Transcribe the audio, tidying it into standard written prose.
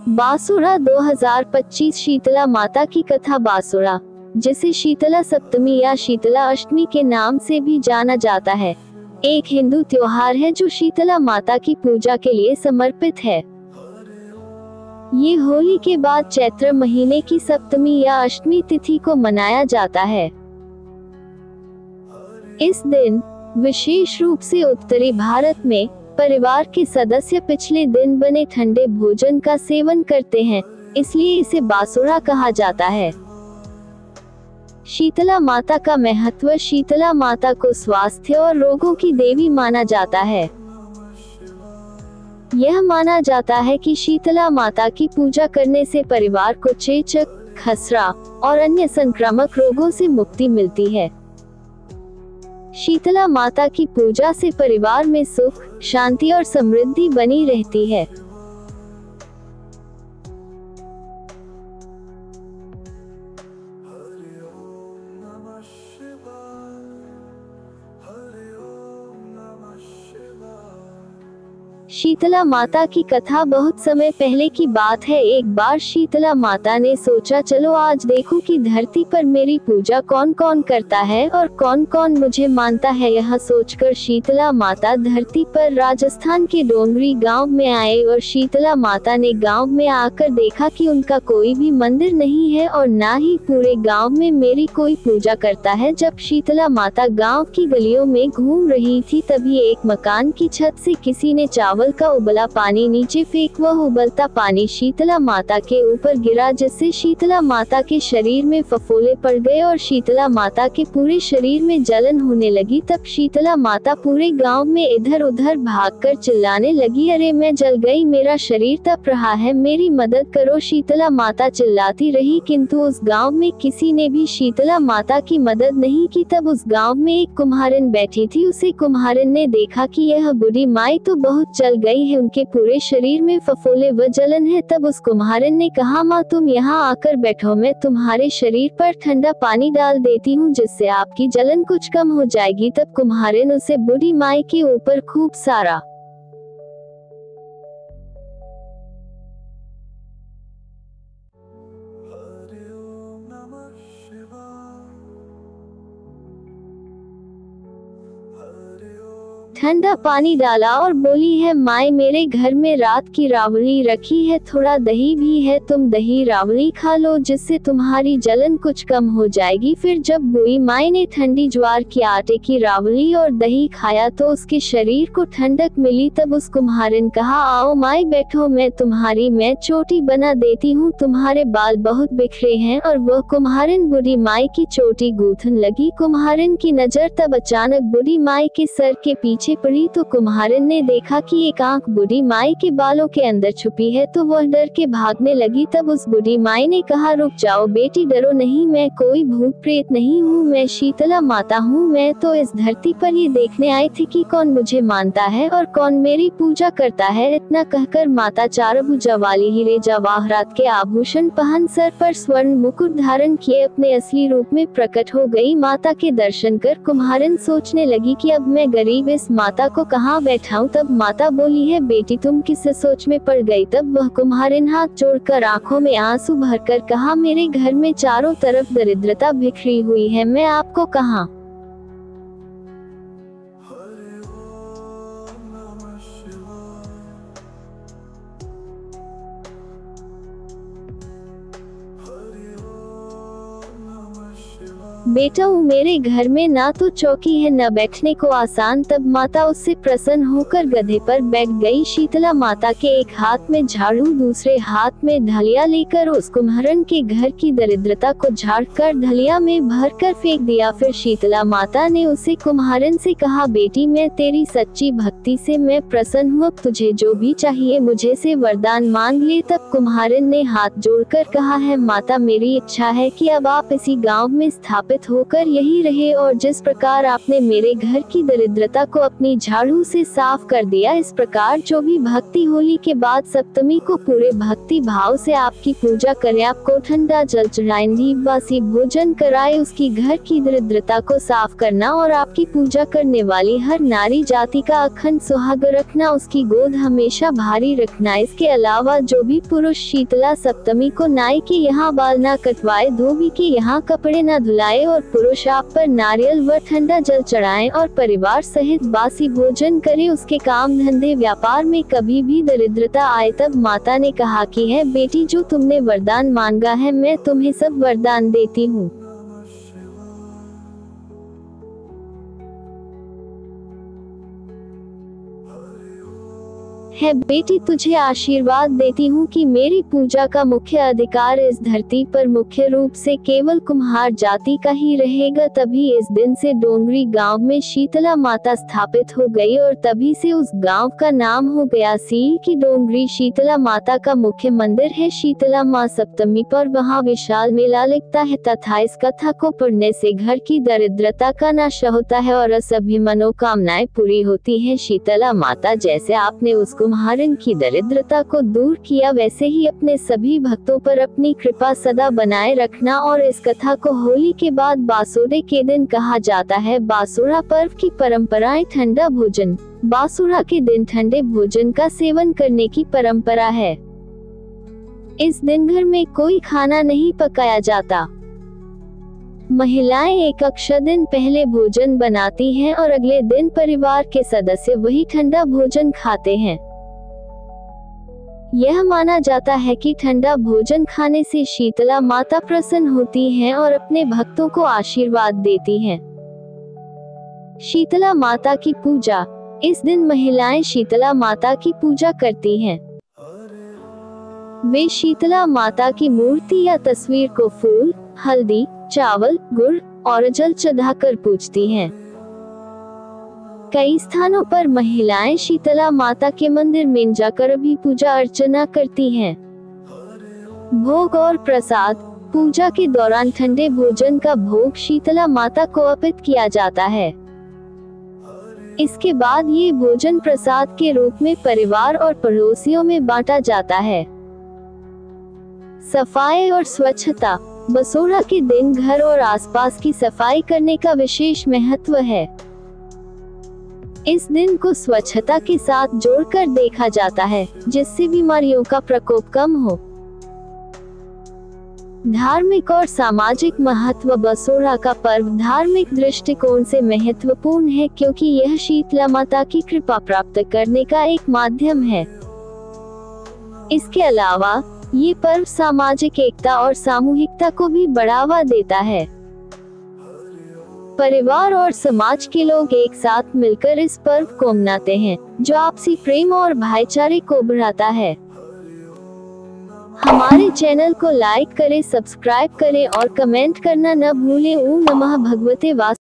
बासुरा 2025 शीतला माता की कथा। बासुरा, जिसे शीतला सप्तमी या शीतला अष्टमी के नाम से भी जाना जाता है, एक हिंदू त्योहार है जो शीतला माता की पूजा के लिए समर्पित है। ये होली के बाद चैत्र महीने की सप्तमी या अष्टमी तिथि को मनाया जाता है। इस दिन विशेष रूप से उत्तरी भारत में परिवार के सदस्य पिछले दिन बने ठंडे भोजन का सेवन करते हैं, इसलिए इसे बासुरा कहा जाता है। शीतला माता का महत्व। शीतला माता को स्वास्थ्य और रोगों की देवी माना जाता है। यह माना जाता है कि शीतला माता की पूजा करने से परिवार को चेचक, खसरा और अन्य संक्रामक रोगों से मुक्ति मिलती है। शीतला माता की पूजा से परिवार में सुख, शांति और समृद्धि बनी रहती है। शीतला माता की कथा बहुत समय पहले की बात है। एक बार शीतला माता ने सोचा, चलो आज देखूं कि धरती पर मेरी पूजा कौन कौन करता है और कौन कौन मुझे मानता है। यह सोचकर शीतला माता धरती पर राजस्थान के डोंगरी गांव में आए और शीतला माता ने गांव में आकर देखा कि उनका कोई भी मंदिर नहीं है और ना ही पूरे गांव में मेरी कोई पूजा करता है। जब शीतला माता गांव की गलियों में घूम रही थी, तभी एक मकान की छत से किसी ने चावल का उबला पानी नीचे फेंक, वह उबलता पानी शीतला माता के ऊपर गिरा, जिससे शीतला माता के शरीर में फफोले पड़ गए और शीतला माता के पूरे शरीर में जलन होने लगी। तब शीतला माता पूरे गांव में इधर उधर भागकर चिल्लाने लगी, अरे मैं जल गई, मेरा शरीर तप रहा है, मेरी मदद करो। शीतला माता चिल्लाती रही, किंतु उस गांव में किसी ने भी शीतला माता की मदद नहीं की। तब उस गांव में एक कुम्हारिन बैठी थी। उसे कुम्हारिन ने देखा कि यह बूढ़ी माई तो बहुत जल गई है, उनके पूरे शरीर में फफोले व जलन है। तब उस कुम्हारिन ने कहा, माँ तुम यहाँ आकर बैठो, मैं तुम्हारे शरीर पर ठंडा पानी डाल देती हूँ, जिससे आपकी जलन कुछ कम हो जाएगी। तब कुम्हारिन उसे बूढ़ी माई के ऊपर खूब सारा ठंडा पानी डाला और बोली है, माए मेरे घर में रात की रावड़ी रखी है, थोड़ा दही भी है, तुम दही रावड़ी खा लो, जिससे तुम्हारी जलन कुछ कम हो जाएगी। फिर जब बूढ़ी माई ने ठंडी ज्वार की आटे की रावड़ी और दही खाया तो उसके शरीर को ठंडक मिली। तब उस कुम्हारिन कहा, आओ माई बैठो, मैं तुम्हारी मैं चोटी बना देती हूँ, तुम्हारे बाल बहुत बिखरे हैं। और वह कुम्हारिन बूढ़ी माई की चोटी गूंथन लगी। कुम्हारिन की नजर तब अचानक बूढ़ी माई के सर के पीछे पड़ी, तो कुम्हारिन ने देखा कि एक आंख बूढ़ी माई के बालों के अंदर छुपी है, तो वह डर के भागने लगी। तब उस बूढ़ी माई ने कहा, रुक जाओ बेटी, डरो नहीं, मैं कोई भूत प्रेत नहीं हूँ, मैं शीतला माता हूँ। मैं तो इस धरती पर ये देखने आई थी कि कौन मुझे मानता है और कौन मेरी पूजा करता है। इतना कहकर माता चारभुजा वाली हीरे जवाहरात के आभूषण पहन, सर पर स्वर्ण मुकुट धारण किए अपने असली रूप में प्रकट हो गई। माता के दर्शन कर कुम्हारिन सोचने लगी कि अब मैं गरीब इस माता को कहाँ बैठाऊं। तब माता बोली है, बेटी तुम किस सोच में पड़ गई। तब वह कुम्हारिन हाथ जोड़कर आंखों में आंसू भरकर कहा, मेरे घर में चारों तरफ दरिद्रता बिखरी हुई है, मैं आपको कहाँ बेटा हूँ, मेरे घर में ना तो चौकी है न बैठने को आसान। तब माता उससे प्रसन्न होकर गधे पर बैठ गई। शीतला माता के एक हाथ में झाड़ू, दूसरे हाथ में ढलिया लेकर उस कुम्हारिन के घर की दरिद्रता को झाड़कर ढलिया में भरकर फेंक दिया। फिर शीतला माता ने उसे कुम्हारिन से कहा, बेटी मैं तेरी सच्ची भक्ति से मैं प्रसन्न हूँ, अब तुझे जो भी चाहिए मुझे से वरदान मांग ले। तब कुम्हारिन ने हाथ जोड़कर कहा है, माता मेरी इच्छा है कि अब आप इसी गाँव में स्थापित स्थापित होकर यही रहे, और जिस प्रकार आपने मेरे घर की दरिद्रता को अपनी झाड़ू से साफ कर दिया, इस प्रकार जो भी भक्ति होली के बाद सप्तमी को पूरे भक्ति भाव से आपकी पूजा करे, आपको ठंडा जल चढ़ाए, बासी भोजन कराए, उसकी घर की दरिद्रता को साफ करना और आपकी पूजा करने वाली हर नारी जाति का अखंड सुहाग रखना, उसकी गोद हमेशा भारी रखना। इसके अलावा जो भी पुरुष शीतला सप्तमी को नाई के यहाँ बाल न कटवाए, धोबी के यहाँ कपड़े न धुलाए और पुरुष आप पर नारियल व ठंडा जल चढ़ाएं और परिवार सहित बासी भोजन करे, उसके काम धंधे व्यापार में कभी भी दरिद्रता आए। तब माता ने कहा कि है बेटी, जो तुमने वरदान मांगा है मैं तुम्हें सब वरदान देती हूँ। है बेटी, तुझे आशीर्वाद देती हूँ कि मेरी पूजा का मुख्य अधिकार इस धरती पर मुख्य रूप से केवल कुम्हार जाति का ही रहेगा। तभी इस दिन से डोंगरी गांव में शीतला माता स्थापित हो गई और तभी से उस गांव का नाम हो गया सील की डोंगरी। शीतला माता का मुख्य मंदिर है शीतला माँ सप्तमी पर, वहाँ विशाल मेला लगता है तथा इस कथा को पढ़ने से घर की दरिद्रता का नाश होता है और सभी मनोकामनाएं पूरी होती है। शीतला माता जैसे आपने उस कुम्हारन की दरिद्रता को दूर किया, वैसे ही अपने सभी भक्तों पर अपनी कृपा सदा बनाए रखना। और इस कथा को होली के बाद बासुरे के दिन कहा जाता है। बासुरा पर्व की परंपराएं। ठंडा भोजन। बासुरा के दिन ठंडे भोजन का सेवन करने की परंपरा है। इस दिन घर में कोई खाना नहीं पकाया जाता। महिलाएं एक अक्षय दिन पहले भोजन बनाती हैं और अगले दिन परिवार के सदस्य वही ठंडा भोजन खाते हैं। यह माना जाता है कि ठंडा भोजन खाने से शीतला माता प्रसन्न होती हैं और अपने भक्तों को आशीर्वाद देती हैं। शीतला माता की पूजा। इस दिन महिलाएं शीतला माता की पूजा करती हैं। वे शीतला माता की मूर्ति या तस्वीर को फूल, हल्दी, चावल, गुड़ और जल चढ़ाकर पूजती हैं। कई स्थानों पर महिलाएं शीतला माता के मंदिर में जाकर भी पूजा अर्चना करती हैं। भोग और प्रसाद। पूजा के दौरान ठंडे भोजन का भोग शीतला माता को अर्पित किया जाता है। इसके बाद ये भोजन प्रसाद के रूप में परिवार और पड़ोसियों में बांटा जाता है। सफाई और स्वच्छता। बसोरा के दिन घर और आसपास की सफाई करने का विशेष महत्व है। इस दिन को स्वच्छता के साथ जोड़कर देखा जाता है, जिससे बीमारियों का प्रकोप कम हो। धार्मिक और सामाजिक महत्व। बसोरा का पर्व धार्मिक दृष्टिकोण से महत्वपूर्ण है, क्योंकि यह शीतला माता की कृपा प्राप्त करने का एक माध्यम है। इसके अलावा ये पर्व सामाजिक एकता और सामूहिकता को भी बढ़ावा देता है। परिवार और समाज के लोग एक साथ मिलकर इस पर्व को मनाते हैं, जो आपसी प्रेम और भाईचारे को बढ़ाता है। हमारे चैनल को लाइक करें, सब्सक्राइब करें और कमेंट करना न भूलें। ओम नमः भगवते वासुदेवाय।